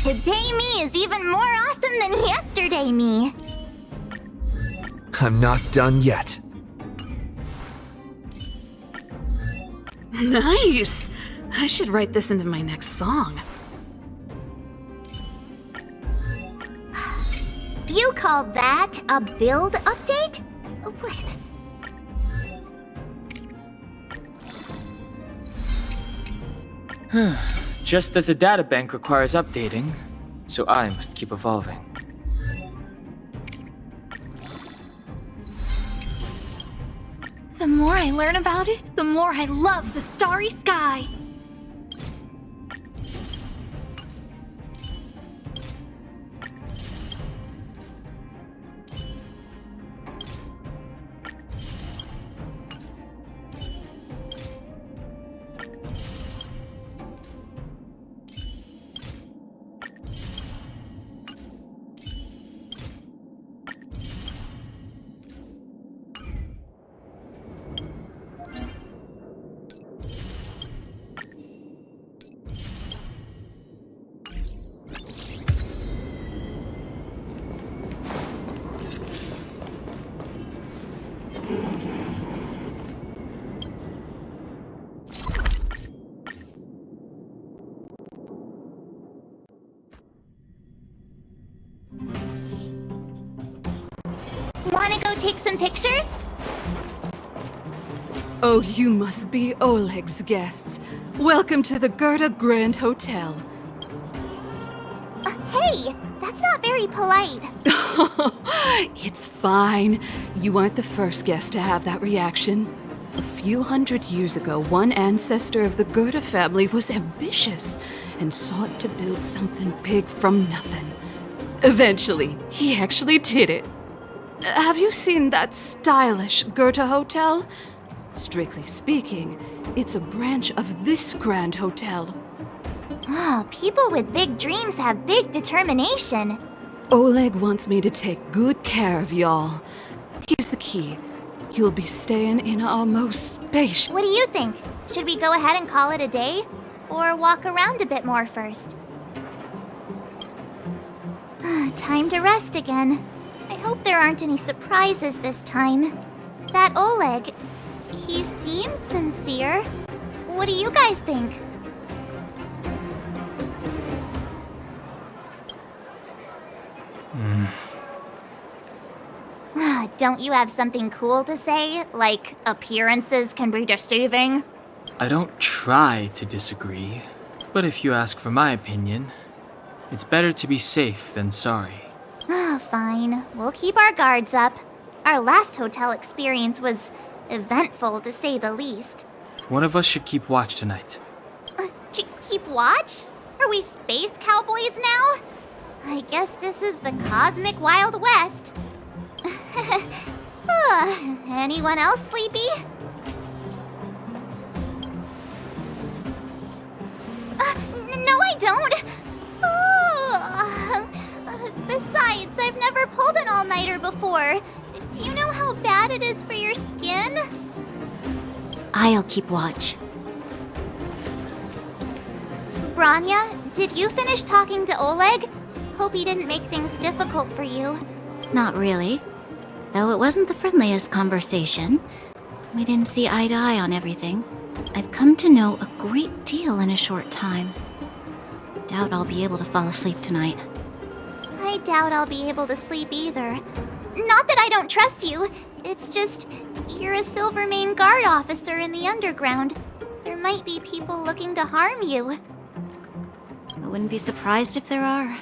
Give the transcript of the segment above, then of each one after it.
Today me is even more awesome than yesterday me. I'm not done yet. Nice! I should write this into my next song. You call that a build update? Just as a databank requires updating, so I must keep evolving. The more I learn about it, the more I love the starry sky. Wanna go take some pictures? Oh, you must be Oleg's guests. Welcome to the Goethe Grand Hotel. Hey, that's not very polite. It's fine. You aren't the first guest to have that reaction. A few hundred years ago, one ancestor of the Goethe family was ambitious and sought to build something big from nothing. Eventually, he actually did it. Have you seen that stylish Goethe Hotel? Strictly speaking, it's a branch of this Grand Hotel. Oh, people with big dreams have big determination. Oleg wants me to take good care of y'all. Here's the key. You'll be staying in our most spacious... What do you think? Should we go ahead and call it a day? Or walk around a bit more first? Time to rest again. I hope there aren't any surprises this time. That Oleg, he seems sincere. What do you guys think? Don't you have something cool to say? Like, appearances can be deceiving? I don't try to disagree, but if you ask for my opinion, it's better to be safe than sorry. Fine. We'll keep our guards up. Our last hotel experience was eventful, to say the least. One of us should keep watch tonight. Keep watch? Are we space cowboys now? I guess this is the cosmic Wild West. Anyone else sleepy? No, I don't. Besides, I've never pulled an all-nighter before. Do you know how bad it is for your skin? I'll keep watch. Branya, did you finish talking to Oleg? Hope he didn't make things difficult for you. Not really. Though it wasn't the friendliest conversation. We didn't see eye to eye on everything. I've come to know a great deal in a short time. Doubt I'll be able to fall asleep tonight. I doubt I'll be able to sleep either. Not that I don't trust you. It's just, you're a Silvermane Guard officer in the underground. There might be people looking to harm you. I wouldn't be surprised if there are.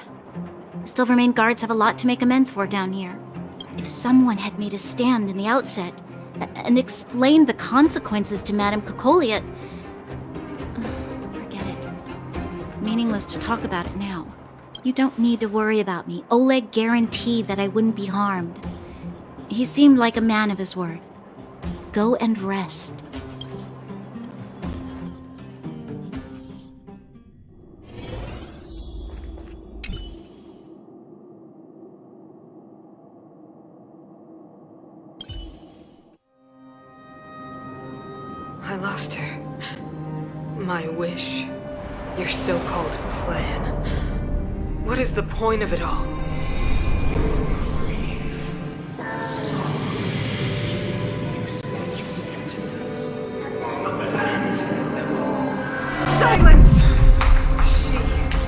Silvermane Guards have a lot to make amends for down here. If someone had made a stand in the outset and explained the consequences to Madame Cocolia... Forget it. It's meaningless to talk about it now. You don't need to worry about me. Oleg guaranteed that I wouldn't be harmed. He seemed like a man of his word. Go and rest. I lost her. My wish. Your so-called plan. What is the point of it all? Silence! She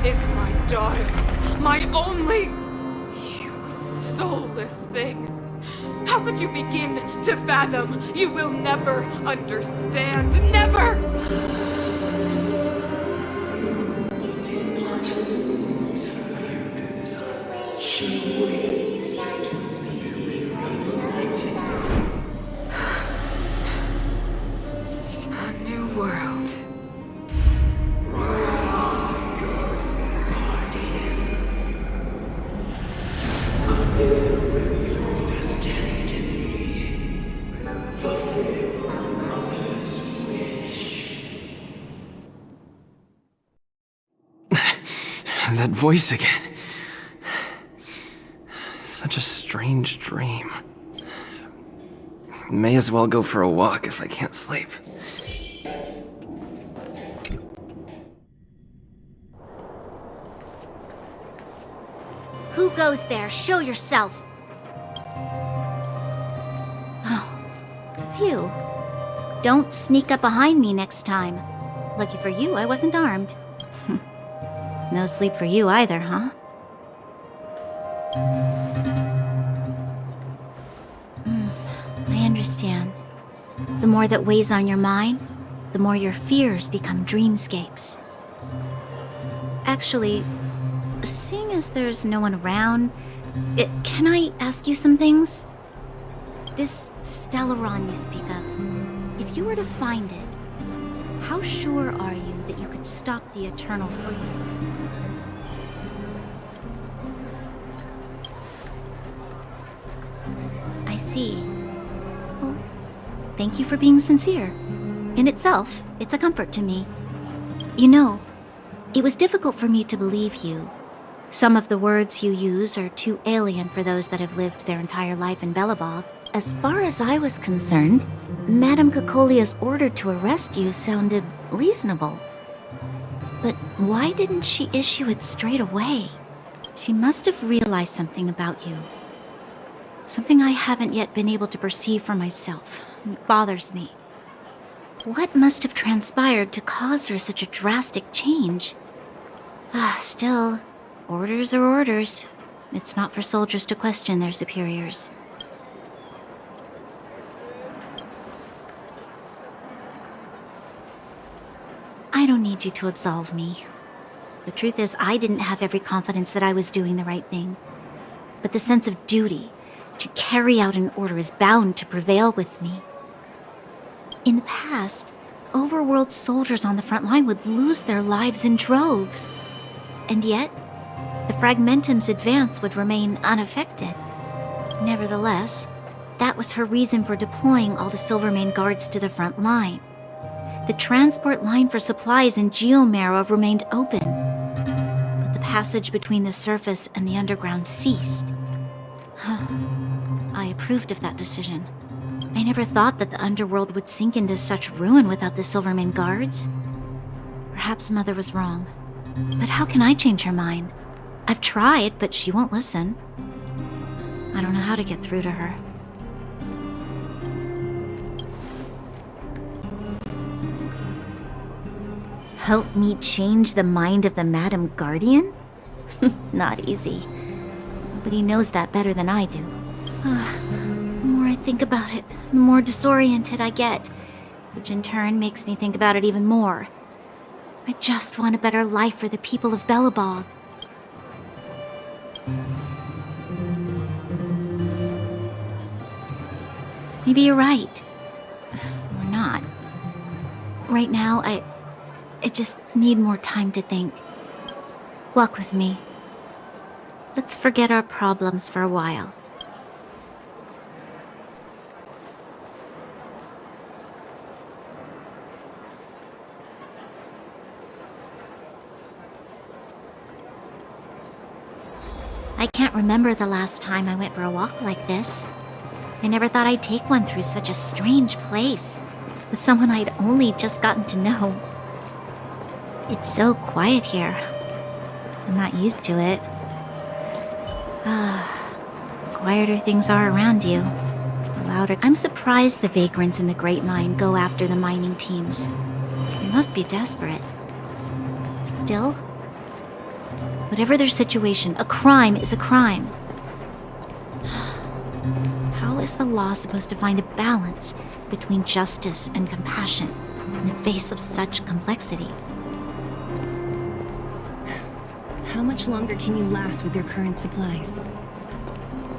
is my daughter. My only... You soulless thing. How could you begin to fathom? You will never understand. Never! A new world. That voice again. Such a strange dream. May as well go for a walk if I can't sleep. Who goes there? Show yourself! Oh, it's you. Don't sneak up behind me next time. Lucky for you, I wasn't armed. No sleep for you either, huh? I understand. The more that weighs on your mind, the more your fears become dreamscapes. Actually, seeing as there's no one around, can I ask you some things? This Stellaron you speak of, if you were to find it, how sure are you that you could stop the eternal freeze? I see. Well, thank you for being sincere. In itself, it's a comfort to me. You know, it was difficult for me to believe you. Some of the words you use are too alien for those that have lived their entire life in Belobog. As far as I was concerned, Madame Cocolia's order to arrest you sounded reasonable. But why didn't she issue it straight away? She must have realized something about you. Something I haven't yet been able to perceive for myself. It bothers me. What must have transpired to cause her such a drastic change? Still, orders are orders. It's not for soldiers to question their superiors. I don't need you to absolve me. The truth is, I didn't have every confidence that I was doing the right thing. But the sense of duty to carry out an order is bound to prevail with me. In the past, overworld soldiers on the front line would lose their lives in droves. And yet, the Fragmentum's advance would remain unaffected. Nevertheless, that was her reason for deploying all the Silvermane guards to the front line. The transport line for supplies in Geomera remained open, but the passage between the surface and the underground ceased. I approved of that decision. I never thought that the underworld would sink into such ruin without the Silvermane guards. Perhaps Mother was wrong. But how can I change her mind? I've tried, but she won't listen. I don't know how to get through to her. Help me change the mind of the Madam Guardian? Not easy. But he knows that better than I do. The more I think about it, the more disoriented I get, which in turn makes me think about it even more. I just want a better life for the people of Belobog. Maybe you're right. Or not. Right now, I just need more time to think. Walk with me. Let's forget our problems for a while. I can't remember the last time I went for a walk like this. I never thought I'd take one through such a strange place, with someone I'd only just gotten to know. It's so quiet here. I'm not used to it. quieter things are around you, the louder. I'm surprised the vagrants in the Great Mine go after the mining teams. They must be desperate. Still, whatever their situation, a crime is a crime. How is the law supposed to find a balance between justice and compassion in the face of such complexity? How much longer can you last with your current supplies?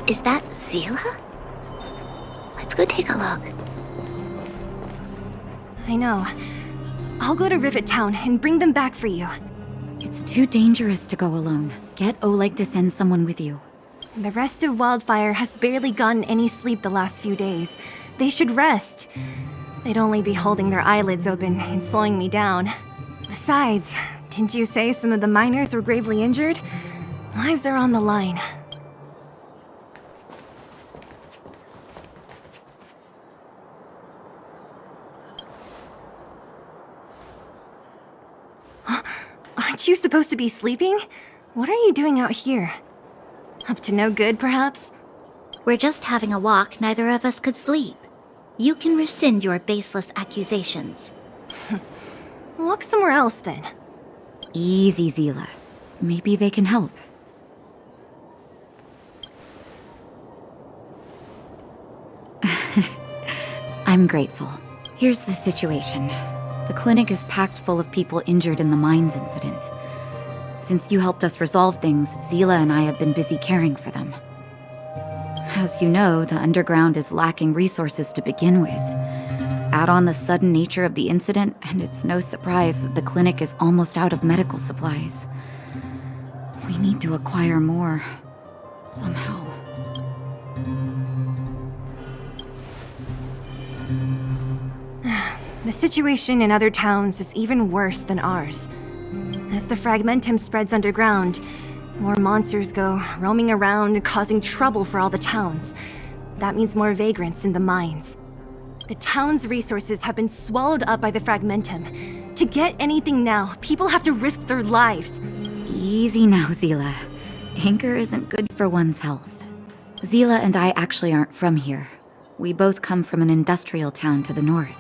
Is that Zila? Let's go take a look. I know. I'll go to Rivet Town and bring them back for you. It's too dangerous to go alone. Get Oleg to send someone with you. The rest of Wildfire has barely gotten any sleep the last few days. They should rest. They'd only be holding their eyelids open and slowing me down. Besides, didn't you say some of the miners were gravely injured? Lives are on the line. Aren't you supposed to be sleeping? What are you doing out here? Up to no good, perhaps? We're just having a walk. Neither of us could sleep. You can rescind your baseless accusations. Walk somewhere else, then. Easy, Zila. Maybe they can help. I'm grateful. Here's the situation. The clinic is packed full of people injured in the mines incident. Since you helped us resolve things, Zila and I have been busy caring for them. As you know, the underground is lacking resources to begin with. Add on the sudden nature of the incident, and it's no surprise that the clinic is almost out of medical supplies. We need to acquire more, somehow. The situation in other towns is even worse than ours. As the fragmentum spreads underground, more monsters go roaming around, causing trouble for all the towns. That means more vagrants in the mines. The town's resources have been swallowed up by the fragmentum. To get anything now, people have to risk their lives. Easy now, Zila. Anger isn't good for one's health. Zila and I actually aren't from here. We both come from an industrial town to the north.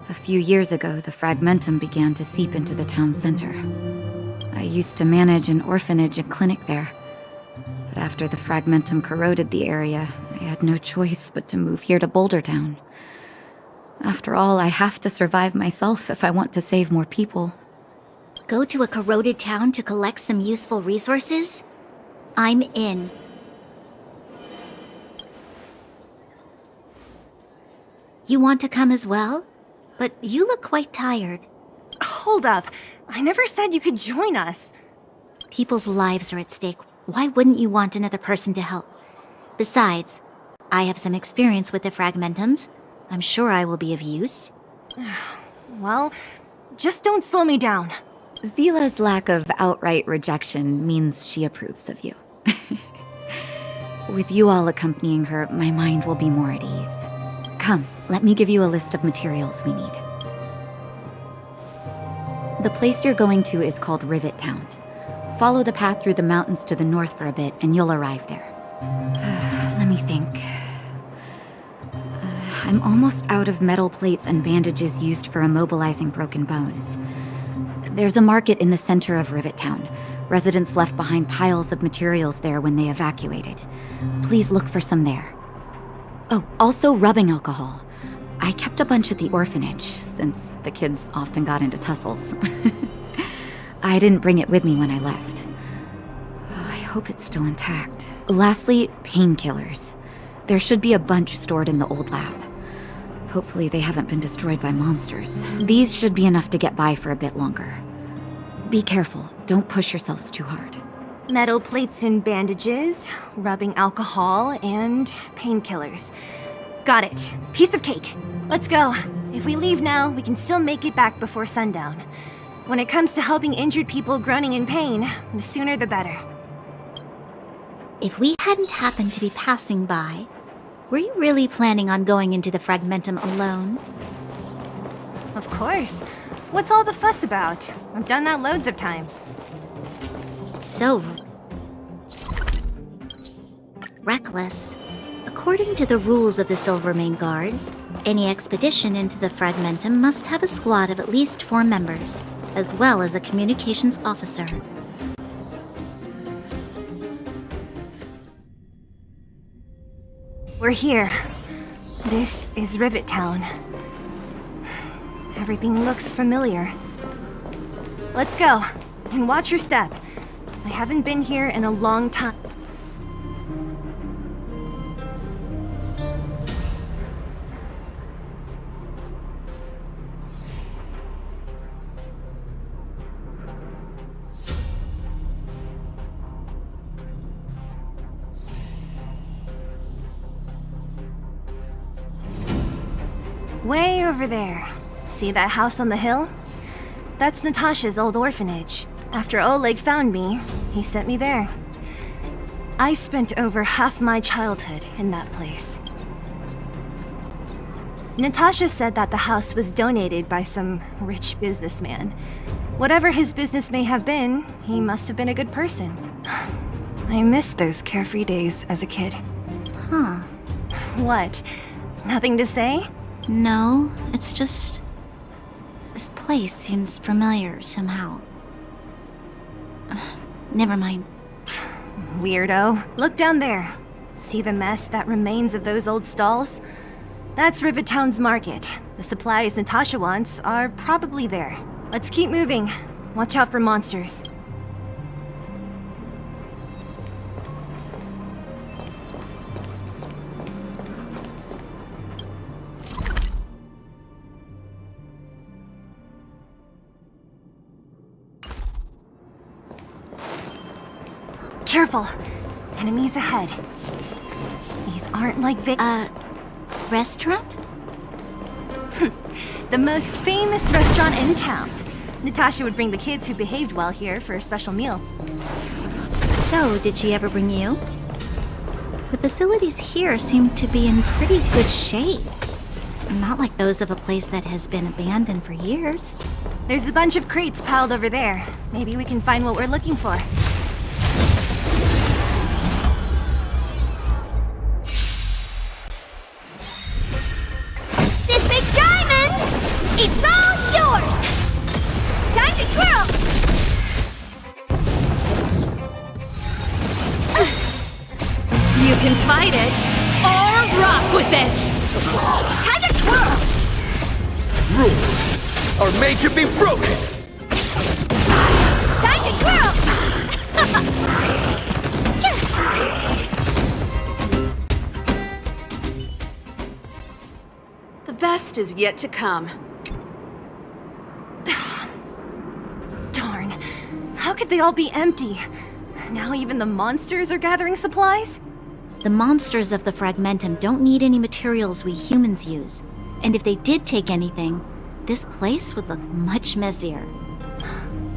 A few years ago, the fragmentum began to seep into the town center. I used to manage an orphanage and clinic there. But after the fragmentum corroded the area, I had no choice but to move here to Boulder Town. After all, I have to survive myself if I want to save more people. Go to a corroded town to collect some useful resources? I'm in. You want to come as well? But you look quite tired. Hold up. I never said you could join us. People's lives are at stake. Why wouldn't you want another person to help? Besides, I have some experience with the fragmentums. I'm sure I will be of use. Well, just don't slow me down. Zila's lack of outright rejection means she approves of you. With you all accompanying her, my mind will be more at ease. Come, let me give you a list of materials we need. The place you're going to is called Rivet Town. Follow the path through the mountains to the north for a bit, and you'll arrive there. Let me think. I'm almost out of metal plates and bandages used for immobilizing broken bones. There's a market in the center of Rivet Town. Residents left behind piles of materials there when they evacuated. Please look for some there. Oh, also rubbing alcohol. I kept a bunch at the orphanage, since the kids often got into tussles. I didn't bring it with me when I left. I hope it's still intact. Lastly, painkillers. There should be a bunch stored in the old lab. Hopefully they haven't been destroyed by monsters. These should be enough to get by for a bit longer. Be careful, don't push yourselves too hard. Metal plates and bandages, rubbing alcohol, and painkillers. Got it. Piece of cake. Let's go. If we leave now, we can still make it back before sundown. When it comes to helping injured people groaning in pain, the sooner the better. If we hadn't happened to be passing by, were you really planning on going into the fragmentum alone? Of course. What's all the fuss about? I've done that loads of times. So... reckless. According to the rules of the Silvermane Guards, any expedition into the Fragmentum must have a squad of at least 4 members, as well as a communications officer. We're here. This is Rivet Town. Everything looks familiar. Let's go, and watch your step. I haven't been here in a long time. Way over there. See that house on the hill? That's Natasha's old orphanage. After Oleg found me, he sent me there. I spent over half my childhood in that place. Natasha said that the house was donated by some rich businessman. Whatever his business may have been, he must have been a good person. I miss those carefree days as a kid. Huh. What? Nothing to say? No, it's just... this place seems familiar somehow. Never mind. Weirdo. Look down there. See the mess that remains of those old stalls? That's Rivet Town's market. The supplies Natasha wants are probably there. Let's keep moving. Watch out for monsters. Careful! Enemies ahead. These aren't like Restaurant? the most famous restaurant in town. Natasha would bring the kids who behaved well here for a special meal. So, did she ever bring you? The facilities here seem to be in pretty good shape. Not like those of a place that has been abandoned for years. There's a bunch of crates piled over there. Maybe we can find what we're looking for. This big diamond! It's all yours! Time to twirl! You can fight it, or rock with it! Time to twirl! Rules are made to be broken! Time to twirl! The best is yet to come. Darn. How could they all be empty? Now even the monsters are gathering supplies? The monsters of the Fragmentum don't need any materials we humans use. And if they did take anything, this place would look much messier.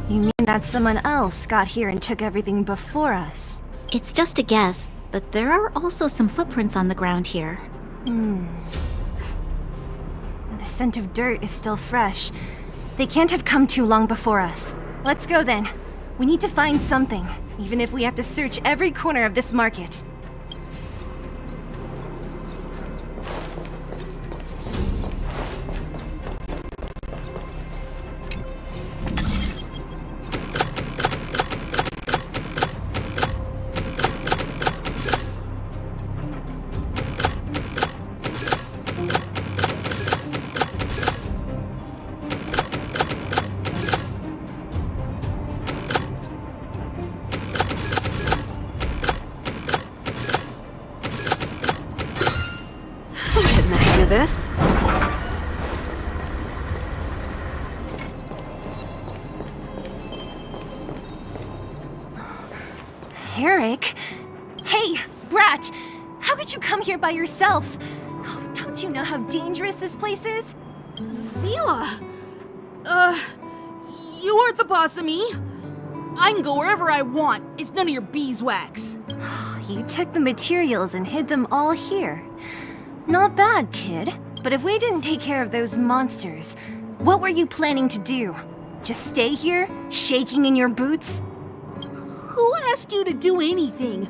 You mean that someone else got here and took everything before us? It's just a guess, but there are also some footprints on the ground here. The scent of dirt is still fresh. They can't have come too long before us. Let's go then. We need to find something, even if we have to search every corner of this market. This? Eric? Hey, Brat! How could you come here by yourself? Oh, don't you know how dangerous this place is? Zila! You aren't the boss of me. I can go wherever I want. It's none of your beeswax. You took the materials and hid them all here. Not bad, kid. But if we didn't take care of those monsters, what were you planning to do? Just stay here, shaking in your boots? Who asked you to do anything?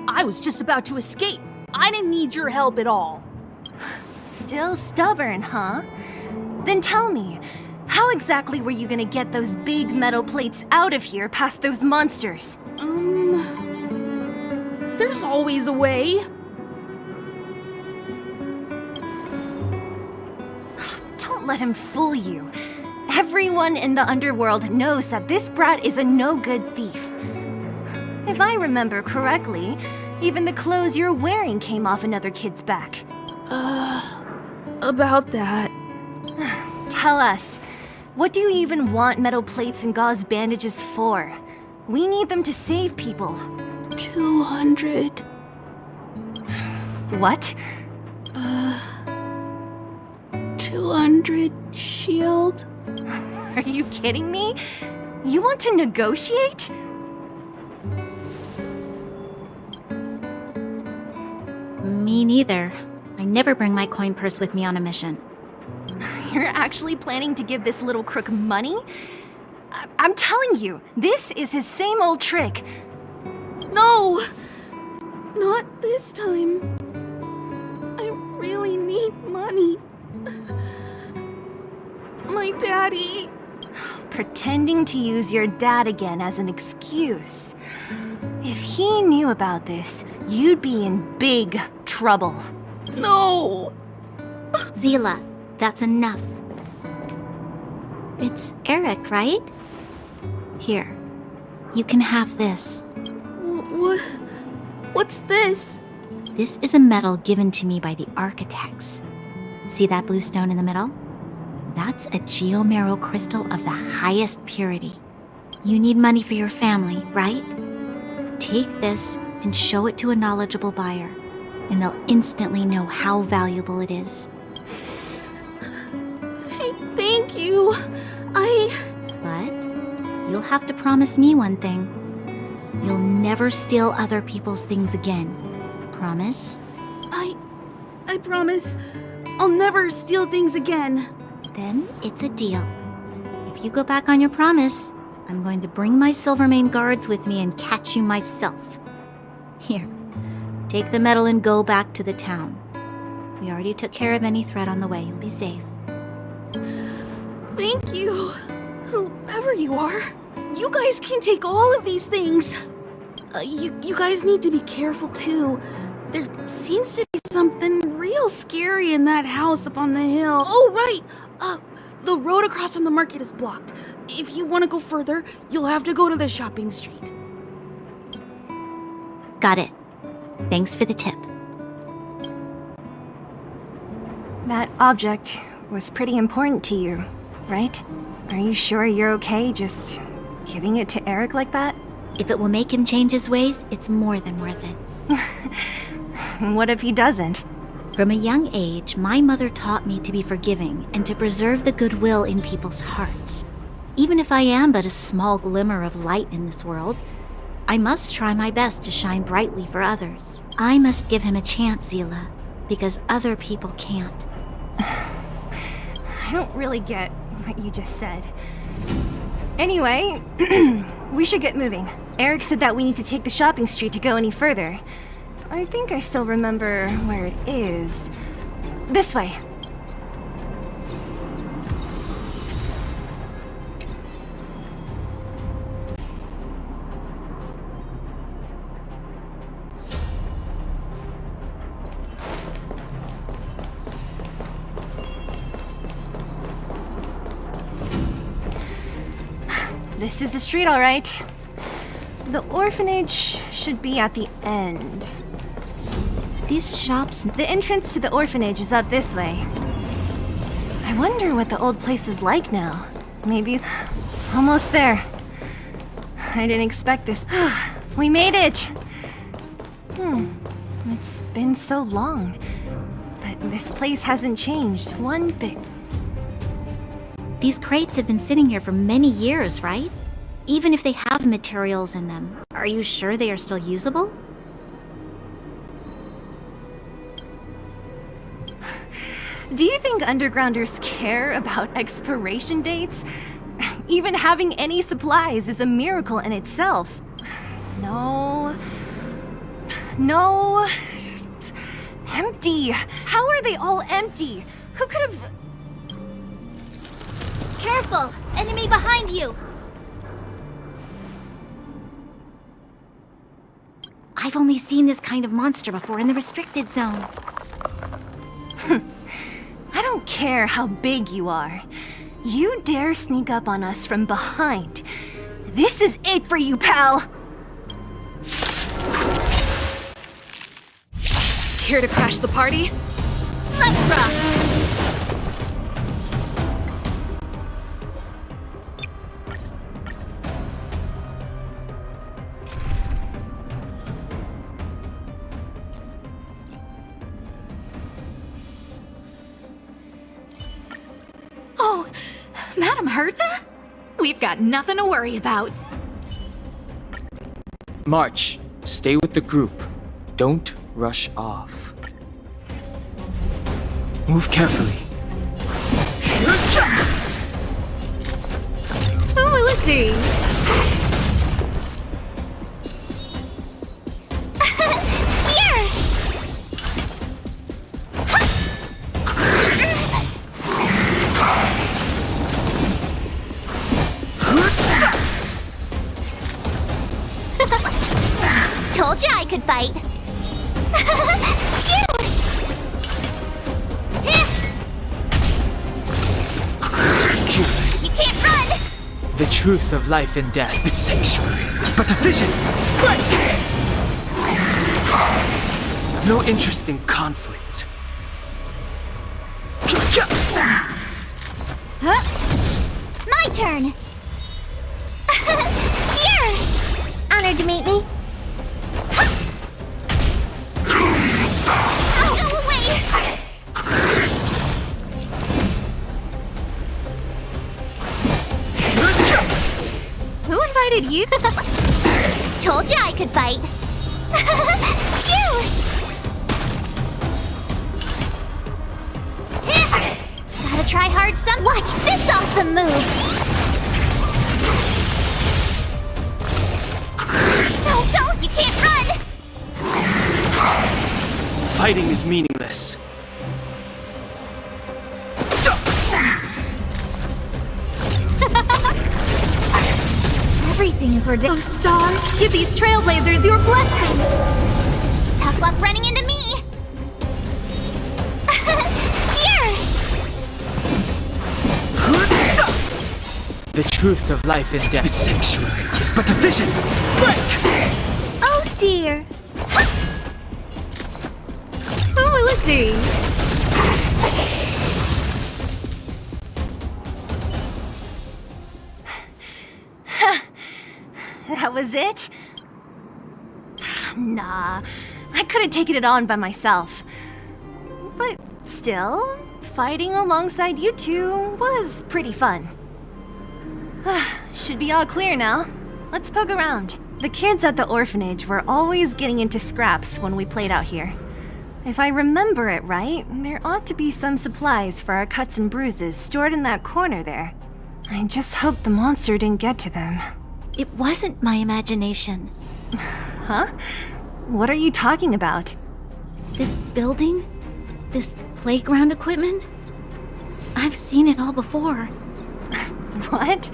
I was just about to escape. I didn't need your help at all. Still stubborn, huh? Then tell me, how exactly were you gonna get those big metal plates out of here past those monsters? There's always a way. Don't let him fool you. Everyone in the underworld knows that this brat is a no-good thief. If I remember correctly, even the clothes you're wearing came off another kid's back. About that. Tell us, what do you even want metal plates and gauze bandages for? We need them to save people. 200. What? 200 shield? Are you kidding me? You want to negotiate? Me neither. I never bring my coin purse with me on a mission. You're actually planning to give this little crook money? I'm telling you, this is his same old trick. No! Not this time. I really need money. My daddy. Pretending to use your dad again as an excuse. If he knew about this, you'd be in big trouble. No! Zila, that's enough. It's Eric, right? Here, you can have this. What's this? This is a medal given to me by the architects. See that blue stone in the middle? That's a geomerald crystal of the highest purity. You need money for your family, right? Take this and show it to a knowledgeable buyer, and they'll instantly know how valuable it is. Thank you. But you'll have to promise me one thing. You'll never steal other people's things again. Promise? I promise. I'll never steal things again. Then it's a deal. If you go back on your promise, I'm going to bring my Silvermane guards with me and catch you myself. Here, take the medal and go back to the town. We already took care of any threat on the way. You'll be safe. Thank you. Whoever you are, you guys can take all of these things. You guys need to be careful too. There seems to be something real scary in that house up on the hill. Oh, right. The road across from the market is blocked. If you want to go further, you'll have to go to the shopping street. Got it. Thanks for the tip. That object was pretty important to you, right? Are you sure you're okay just giving it to Eric like that? If it will make him change his ways, it's more than worth it. What if he doesn't? From a young age, my mother taught me to be forgiving and to preserve the goodwill in people's hearts. Even if I am but a small glimmer of light in this world, I must try my best to shine brightly for others. I must give him a chance, Zila, because other people can't. I don't really get what you just said. Anyway, we should get moving. Eric said that we need to take the shopping street to go any further. I think I still remember where it is. This way. This is the street, all right. The orphanage should be at the end. These shops... The entrance to the orphanage is up this way. I wonder what the old place is like now. Maybe... Almost there. I didn't expect this. We made it! It's been so long. But this place hasn't changed one bit. These crates have been sitting here for many years, right? Even if they have materials in them, are you sure they are still usable? Do you think undergrounders care about expiration dates? Even having any supplies is a miracle in itself. No. No. Empty. How are they all empty? Who could have... Careful! Enemy behind you! I've only seen this kind of monster before in the restricted zone. I don't care how big you are. You dare sneak up on us from behind. This is it for you, pal! Here to crash the party? Let's rock! Oh, Madam Herta? We've got nothing to worry about. March, stay with the group. Don't rush off. Move carefully. Who will it be? Here! Told you I could fight. You can't run! The truth of life and death. The sanctuary is but a vision. Break! No interest in conflict. My turn! Here! Honored to meet me. Go away! Who invited you? Told you I could fight. Phew! Gotta try hard some. Watch this awesome move! No, don't! You can't run! Fighting is meaningless. Everything is ridiculous. Oh, stars, give these trailblazers your blessing. Tough luck running into me! Here! The truth of life and death. The sanctuary is but a vision. Break! Oh dear! Who will it be? That was it? Nah, I could have taken it on by myself. But still, fighting alongside you two was pretty fun. Should be all clear now. Let's poke around. The kids at the orphanage were always getting into scraps when we played out here. If I remember it right, there ought to be some supplies for our cuts and bruises stored in that corner there. I just hope the monster didn't get to them. It wasn't my imagination. Huh? What are you talking about? This building? This playground equipment? I've seen it all before. What?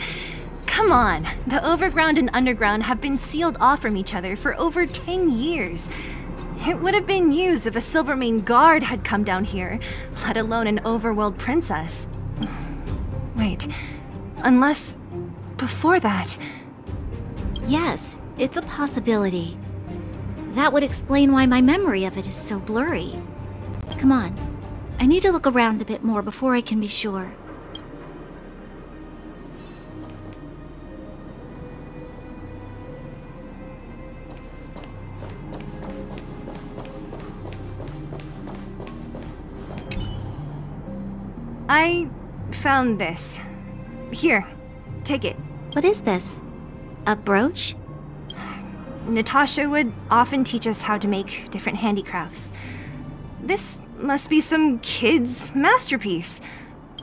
Come on. The overground and underground have been sealed off from each other for over 10 years. It would have been used if a Silvermane guard had come down here, let alone an overworld princess. Wait, unless before that... Yes, it's a possibility. That would explain why my memory of it is so blurry. Come on. I need to look around a bit more before I can be sure. I found this. Here, take it. What is this? A brooch? Natasha would often teach us how to make different handicrafts. This must be some kid's masterpiece.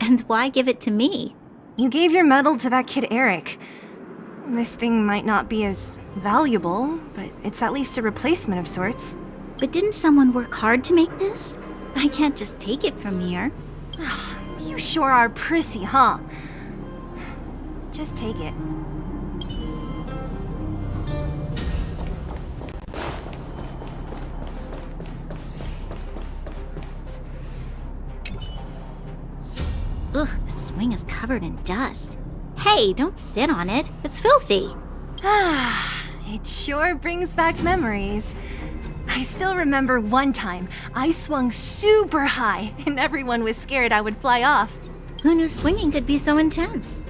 And why give it to me? You gave your medal to that kid Eric. This thing might not be as valuable, but it's at least a replacement of sorts. But didn't someone work hard to make this? I can't just take it from here. You sure are prissy, huh? Just take it. Ugh, the swing is covered in dust. Hey, don't sit on it. It's filthy. It sure brings back memories. I still remember one time I swung super high and everyone was scared I would fly off. Who knew swinging could be so intense?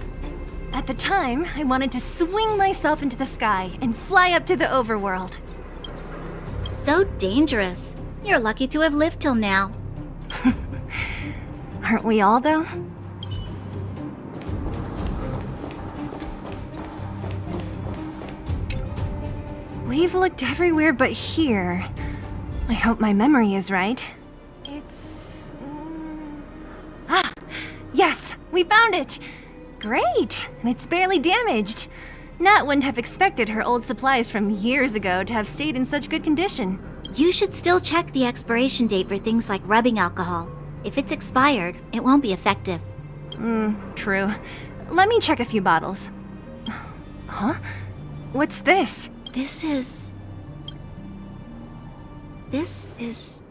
At the time, I wanted to swing myself into the sky and fly up to the overworld. So dangerous. You're lucky to have lived till now. Aren't we all, though? We've looked everywhere but here. I hope my memory is right. It's... Yes! We found it! Great! It's barely damaged. Nat wouldn't have expected her old supplies from years ago to have stayed in such good condition. You should still check the expiration date for things like rubbing alcohol. If it's expired, it won't be effective. True. Let me check a few bottles. Huh? What's this? This is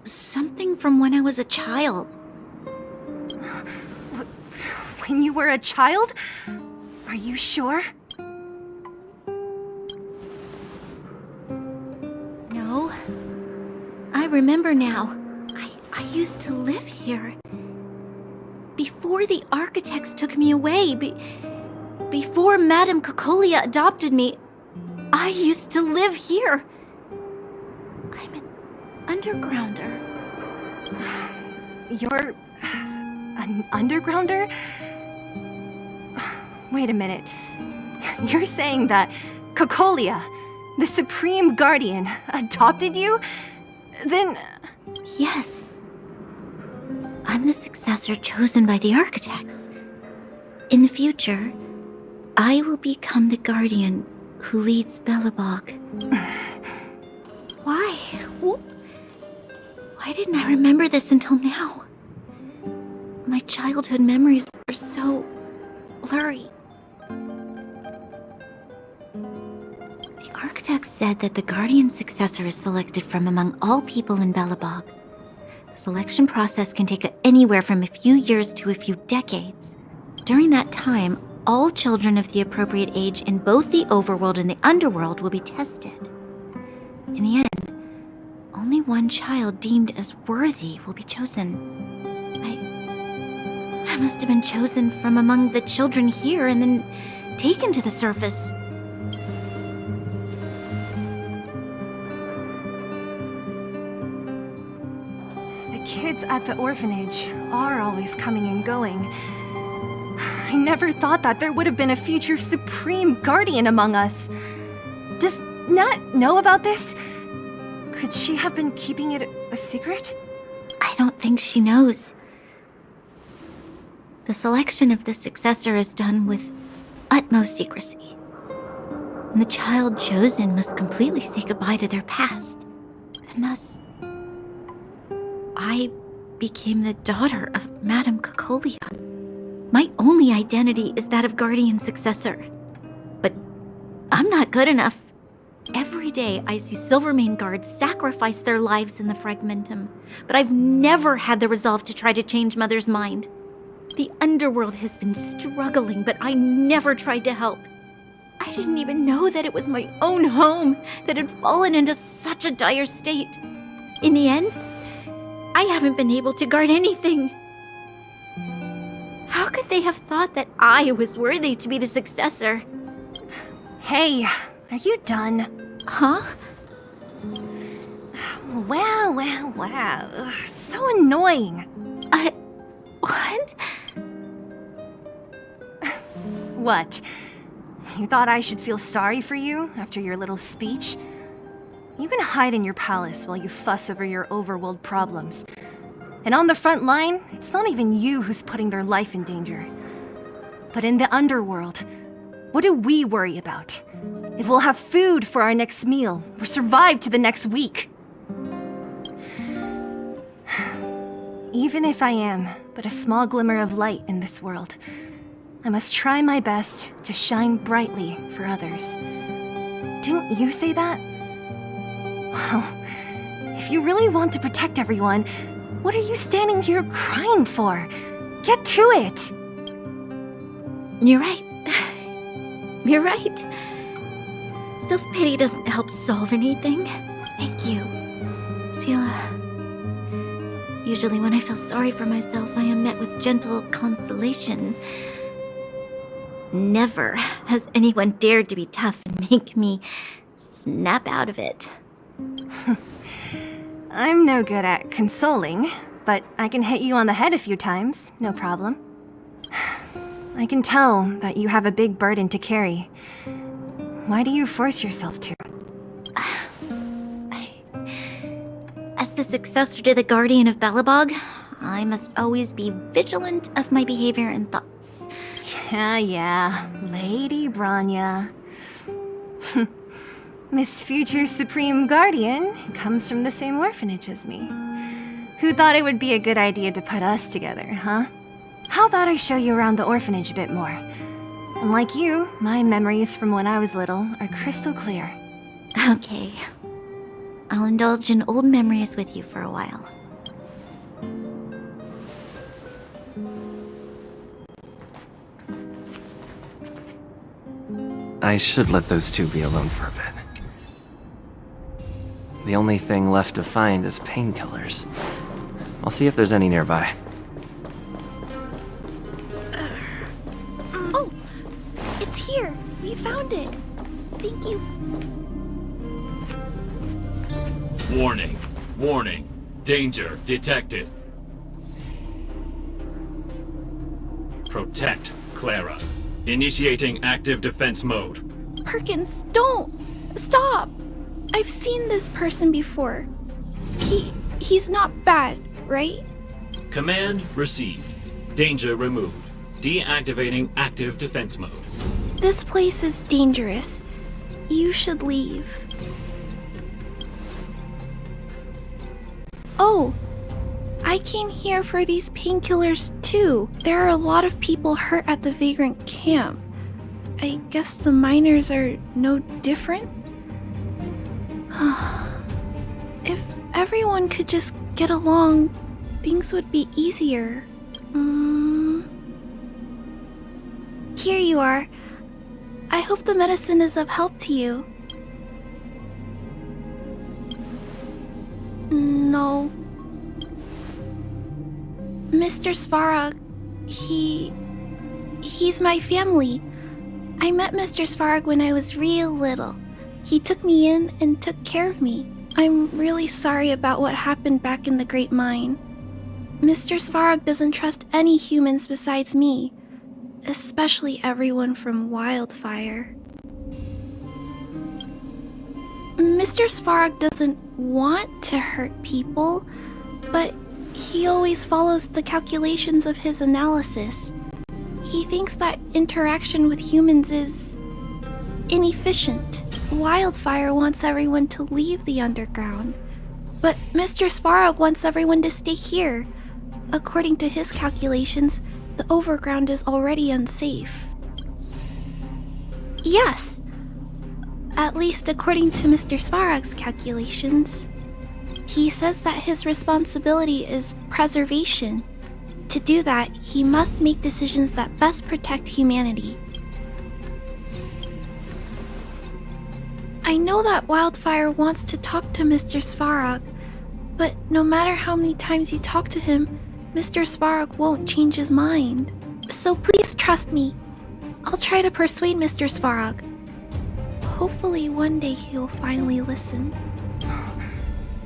something from when I was a child. When you were a child? Are you sure? No. I remember now. I used to live here. Before the architects took me away, before Madame Cocolia adopted me, I used to live here. I'm an undergrounder. You're... an undergrounder? Wait a minute. You're saying that Cocolia, the Supreme Guardian, adopted you? Then... Yes. I'm the successor chosen by the architects. In the future, I will become the guardian who leads Belobog. Why? Why didn't I remember this until now? My childhood memories are so blurry. The architects said that the guardian successor is selected from among all people in Belobog. The selection process can take anywhere from a few years to a few decades. During that time, all children of the appropriate age in both the overworld and the underworld will be tested. In the end, only one child deemed as worthy will be chosen. I must have been chosen from among the children here and then taken to the surface. The kids at the orphanage are always coming and going. I never thought that there would have been a future Supreme Guardian among us. Does Nat know about this? Could she have been keeping it a secret? I don't think she knows. The selection of the successor is done with utmost secrecy. And the child chosen must completely say goodbye to their past. And thus, I became the daughter of Madame Cocolia. My only identity is that of guardian successor. But I'm not good enough. Every day I see Silvermane guards sacrifice their lives in the Fragmentum, but I've never had the resolve to try to change Mother's mind. The underworld has been struggling, but I never tried to help. I didn't even know that it was my own home that had fallen into such a dire state. In the end, I haven't been able to guard anything. How could they have thought that I was worthy to be the successor? Hey, are you done? Huh? Wow. Ugh, so annoying. What? What? You thought I should feel sorry for you after your little speech? You can hide in your palace while you fuss over your overworld problems. And on the front line, it's not even you who's putting their life in danger. But in the underworld, what do we worry about? If we'll have food for our next meal or survive to the next week. Even if I am but a small glimmer of light in this world, I must try my best to shine brightly for others. Didn't you say that? Well, if you really want to protect everyone, what are you standing here crying for? Get to it! You're right. You're right. Self-pity doesn't help solve anything. Thank you, Sila. Usually when I feel sorry for myself, I am met with gentle consolation. Never has anyone dared to be tough and make me snap out of it. I'm no good at consoling, but I can hit you on the head a few times, no problem. I can tell that you have a big burden to carry. Why do you force yourself to? As the successor to the Guardian of Balabog, I must always be vigilant of my behavior and thoughts. Yeah, Lady Branya. Miss Future Supreme Guardian comes from the same orphanage as me. Who thought it would be a good idea to put us together, huh? How about I show you around the orphanage a bit more? Unlike you, my memories from when I was little are crystal clear. Okay. I'll indulge in old memories with you for a while. I should let those two be alone for a bit. The only thing left to find is painkillers. I'll see if there's any nearby. Oh, it's here. We found it. Thank you. Warning. Warning. Danger detected. Protect Clara. Initiating active defense mode. Perkins, don't! Stop! I've seen this person before. He's not bad, right? Command received. Danger removed. Deactivating active defense mode. This place is dangerous. You should leave. Oh, I came here for these painkillers too. There are a lot of people hurt at the Vagrant camp. I guess the miners are no different? If everyone could just get along, things would be easier. Here you are. I hope the medicine is of help to you. No. Mr. Svarog, he's my family. I met Mr. Svarog when I was real little. He took me in and took care of me. I'm really sorry about what happened back in the Great Mine. Mr. Svarog doesn't trust any humans besides me, especially everyone from Wildfire. Mr. Svarog doesn't want to hurt people, but he always follows the calculations of his analysis. He thinks that interaction with humans is inefficient. Wildfire wants everyone to leave the underground, but Mr. Svarog wants everyone to stay here. According to his calculations, the overground is already unsafe. Yes, at least according to Mr. Svarog's calculations. He says that his responsibility is preservation. To do that, he must make decisions that best protect humanity. I know that Wildfire wants to talk to Mr. Svarog, but no matter how many times you talk to him, Mr. Svarog won't change his mind. So please trust me. I'll try to persuade Mr. Svarog. Hopefully one day he'll finally listen.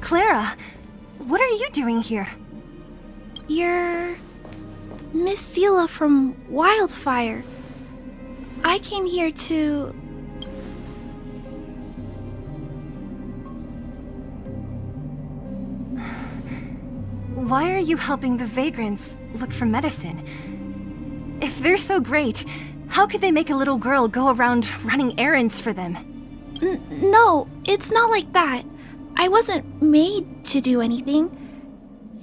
Clara, what are you doing here? You're Miss Sela from Wildfire. I came here to... Why are you helping the vagrants look for medicine? If they're so great, how could they make a little girl go around running errands for them? No, it's not like that. I wasn't made to do anything.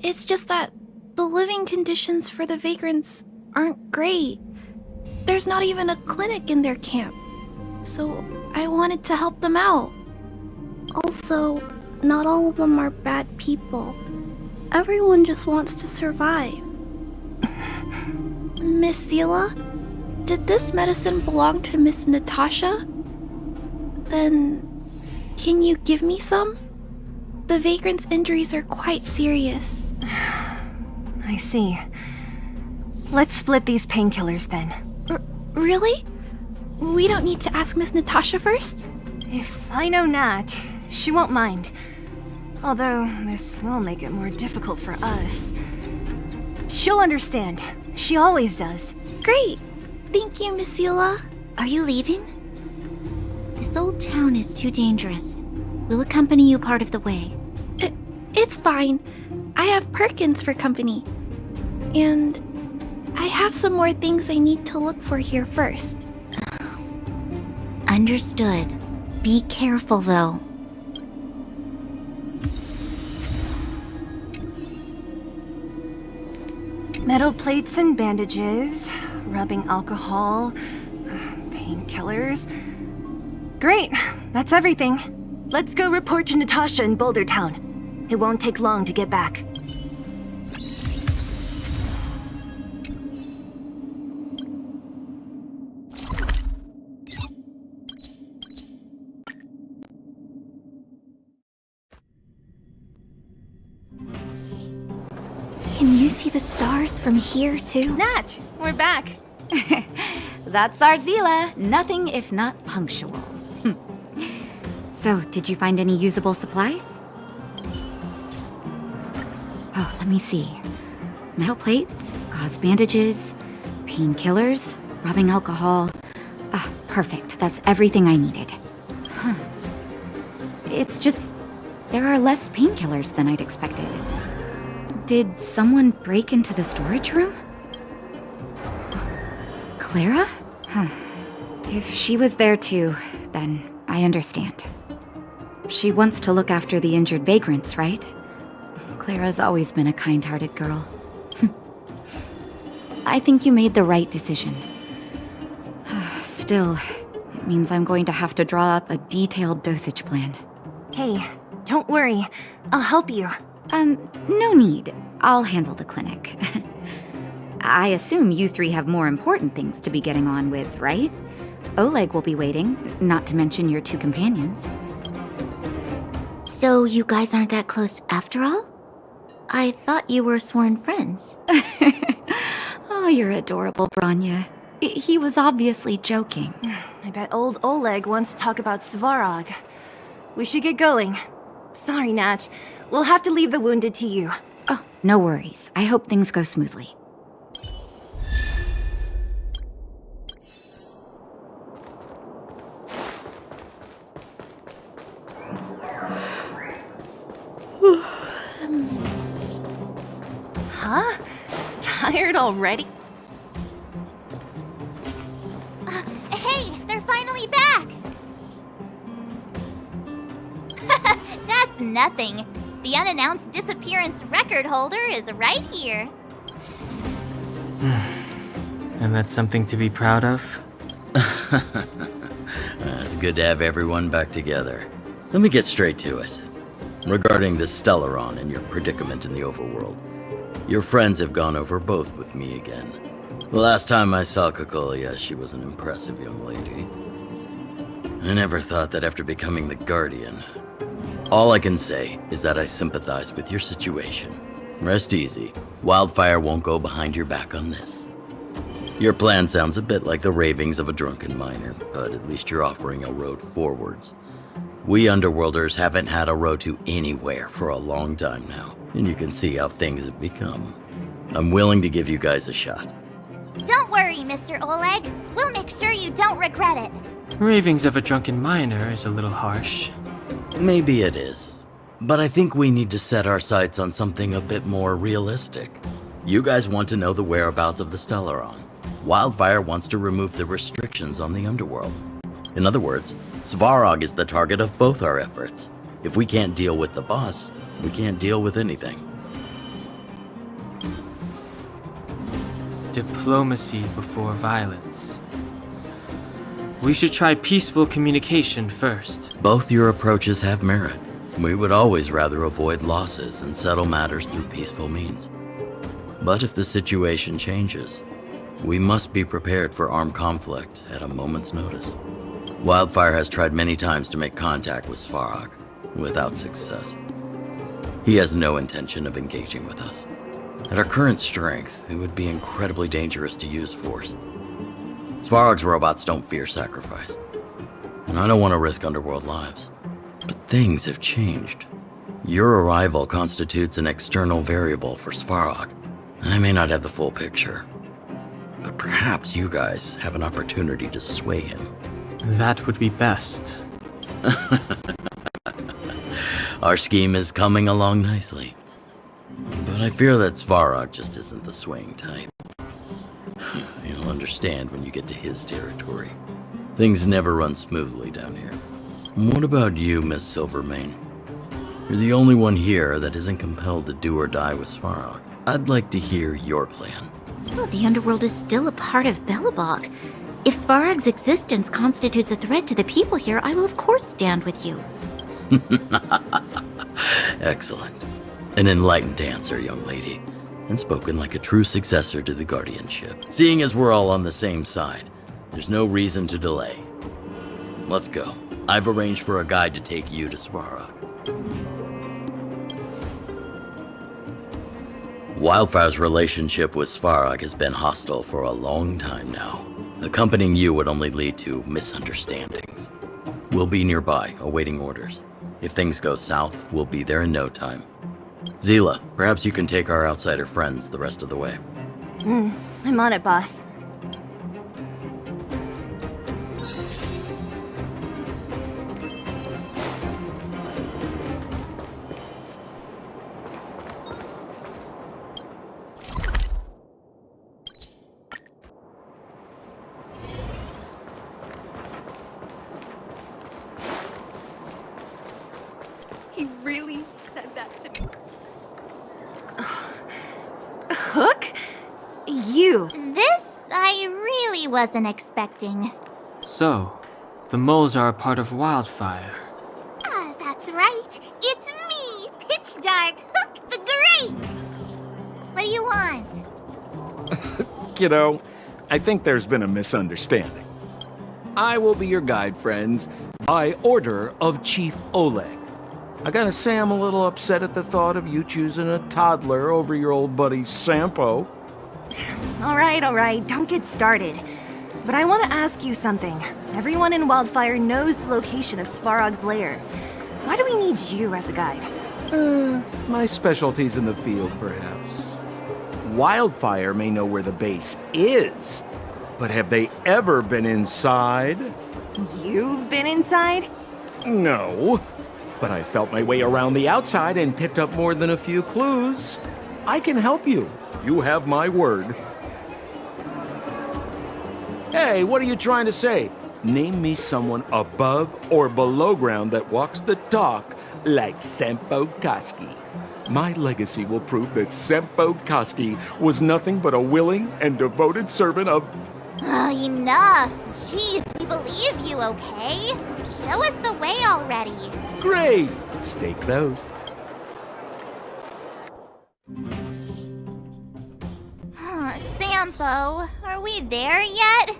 It's just that the living conditions for the vagrants aren't great. There's not even a clinic in their camp, so I wanted to help them out. Also, not all of them are bad people. Everyone just wants to survive. Miss Seela, did this medicine belong to Miss Natasha? Then, can you give me some? The vagrant's injuries are quite serious. I see. Let's split these painkillers then. Really? We don't need to ask Miss Natasha first? If I know Nat, she won't mind. Although, this will make it more difficult for us. She'll understand. She always does. Great! Thank you, Miss Seela. Are you leaving? This old town is too dangerous. We'll accompany you part of the way. It's fine. I have Perkins for company. And I have some more things I need to look for here first. Understood. Be careful, though. Metal plates and bandages, rubbing alcohol, painkillers. Great, that's everything. Let's go report to Natasha in Boulder Town. It won't take long to get back. Can you see the stars from here, too? Nat, we're back. That's our Zila, nothing if not punctual. So, did you find any usable supplies? Oh, let me see. Metal plates, gauze bandages, painkillers, rubbing alcohol. Ah, perfect. That's everything I needed. Huh. It's just, there are less painkillers than I'd expected. Did someone break into the storage room? Clara? Huh. If she was there too, then I understand. She wants to look after the injured vagrants, right? Clara's always been a kind-hearted girl. I think you made the right decision. Still, it means I'm going to have to draw up a detailed dosage plan. Hey, don't worry. I'll help you. No need. I'll handle the clinic. I assume you three have more important things to be getting on with, right? Oleg will be waiting, not to mention your two companions. So you guys aren't that close after all? I thought you were sworn friends. Oh, you're adorable, Branya. He was obviously joking. I bet old Oleg wants to talk about Svarog. We should get going. Sorry, Nat. We'll have to leave the wounded to you. Oh, no worries. I hope things go smoothly. Huh? Tired already? Hey, they're finally back! That's nothing. The unannounced disappearance record holder is right here. And that's something to be proud of? It's good to have everyone back together. Let me get straight to it. Regarding the Stellaron and your predicament in the overworld, your friends have gone over both with me again. The last time I saw Kokolia, she was an impressive young lady. I never thought that after becoming the Guardian. All I can say is that I sympathize with your situation. Rest easy. Wildfire won't go behind your back on this. Your plan sounds a bit like the ravings of a drunken miner, but at least you're offering a road forwards. We Underworlders haven't had a road to anywhere for a long time now, and you can see how things have become. I'm willing to give you guys a shot. Don't worry, Mr. Oleg. We'll make sure you don't regret it. Ravings of a drunken miner is a little harsh. Maybe it is, but I think we need to set our sights on something a bit more realistic. You guys want to know the whereabouts of the Stellaron. Wildfire wants to remove the restrictions on the Underworld. In other words, Svarog is the target of both our efforts. If we can't deal with the boss, we can't deal with anything. Diplomacy before violence. We should try peaceful communication first. Both your approaches have merit. We would always rather avoid losses and settle matters through peaceful means. But if the situation changes, we must be prepared for armed conflict at a moment's notice. Wildfire has tried many times to make contact with Svarog, without success. He has no intention of engaging with us. At our current strength, it would be incredibly dangerous to use force. Svarog's robots don't fear sacrifice, and I don't want to risk underworld lives. But things have changed. Your arrival constitutes an external variable for Svarog. I may not have the full picture, but perhaps you guys have an opportunity to sway him. That would be best. Our scheme is coming along nicely. But I fear that Svarog just isn't the swaying type. You'll understand when you get to his territory. Things never run smoothly down here. What about you, Miss Silvermane? You're the only one here that isn't compelled to do or die with Svarog. I'd like to hear your plan. Well, the underworld is still a part of Belobog. If Svarog's existence constitutes a threat to the people here, I will of course stand with you. Excellent. An enlightened answer, young lady, and spoken like a true successor to the guardianship. Seeing as we're all on the same side, there's no reason to delay. Let's go. I've arranged for a guide to take you to Svarog. Wildfire's relationship with Svarog has been hostile for a long time now. Accompanying you would only lead to misunderstandings. We'll be nearby, awaiting orders. If things go south, we'll be there in no time. Zila, perhaps you can take our outsider friends the rest of the way. I'm on it, boss. He really said that to me. Hook? You. This I really wasn't expecting. So, the moles are a part of Wildfire. Ah, that's right. It's me, Pitch Dark Hook the Great. What do you want? Kiddo, I think there's been a misunderstanding. I will be your guide, friends, by order of Chief Oleg. I gotta say I'm a little upset at the thought of you choosing a toddler over your old buddy Sampo. All right, don't get started. But I want to ask you something. Everyone in Wildfire knows the location of Svarog's lair. Why do we need you as a guide? My specialty's in the field, perhaps. Wildfire may know where the base is, but have they ever been inside? You've been inside? No, but I felt my way around the outside and picked up more than a few clues. I can help you. You have my word. Hey, what are you trying to say? Name me someone above or below ground that walks the talk like Sempo Koski. My legacy will prove that Sempo Koski was nothing but a willing and devoted servant of... Oh, enough. Jeez, we believe you, okay? Show us the way already. Great! Stay close. Sampo, are we there yet?